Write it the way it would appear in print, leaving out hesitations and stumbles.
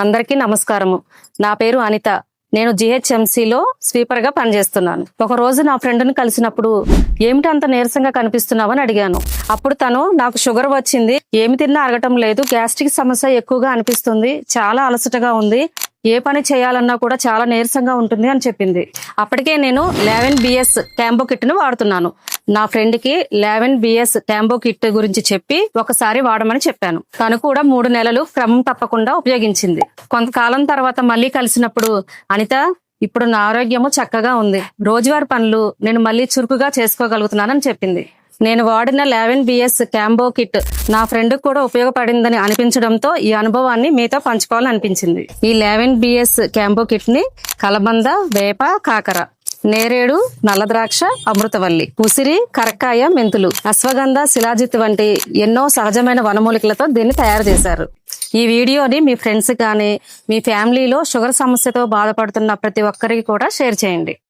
అందరికీ నమస్కారము. నా పేరు అనిత. నేను జిహెచ్ఎంసిలో స్వీపర్గా పనిచేస్తున్నాను. ఒక రోజు నా ఫ్రెండ్ని కలిసినప్పుడు ఏమిటి అంత నీరసంగా కనిపిస్తున్నావు అని అడిగాను. అప్పుడు తను నాకు షుగర్ వచ్చింది, ఏమి తిన్నా అరగటం లేదు, గ్యాస్ట్రిక్ సమస్య ఎక్కువగా అనిపిస్తుంది, చాలా అలసటగా ఉంది, ఏ పని చేయాలన్నా కూడా చాలా నీరసంగా ఉంటుంది అని చెప్పింది. అప్పటికే నేను 11BS క్యాంబో కిట్ ను వాడుతున్నాను. నా ఫ్రెండ్ కి 11BS క్యాంబో కిట్ గురించి చెప్పి ఒకసారి వాడమని చెప్పాను. తను కూడా 3 నెలలు క్రమం తప్పకుండా ఉపయోగించింది. కొంతకాలం తర్వాత మళ్ళీ కలిసినప్పుడు, అనిత, ఇప్పుడు నా ఆరోగ్యము చక్కగా ఉంది, రోజువారీ పనులు నేను మళ్ళీ చురుకుగా చేసుకోగలుగుతున్నానని చెప్పింది. నేను వాడిన 11BS క్యాంబో కిట్ నా ఫ్రెండ్ కూడా ఉపయోగపడిందని అనిపించడంతో ఈ అనుభవాన్ని మీతో పంచుకోవాలని అనిపించింది. ఈ 11BS క్యాంబో కిట్ ని కలబంద, వేప, కాకర, నేరేడు, నల్లద్రాక్ష, అమృతవల్లి, ఉసిరి, కరక్కాయ, మెంతులు, అశ్వగంధ, శిలాజిత్ వంటి ఎన్నో సహజమైన వనమూలికలతో దీన్ని తయారు చేశారు. ఈ వీడియోని మీ ఫ్రెండ్స్ కానీ మీ ఫ్యామిలీలో షుగర్ సమస్యతో బాధపడుతున్న ప్రతి ఒక్కరికి కూడా షేర్ చేయండి.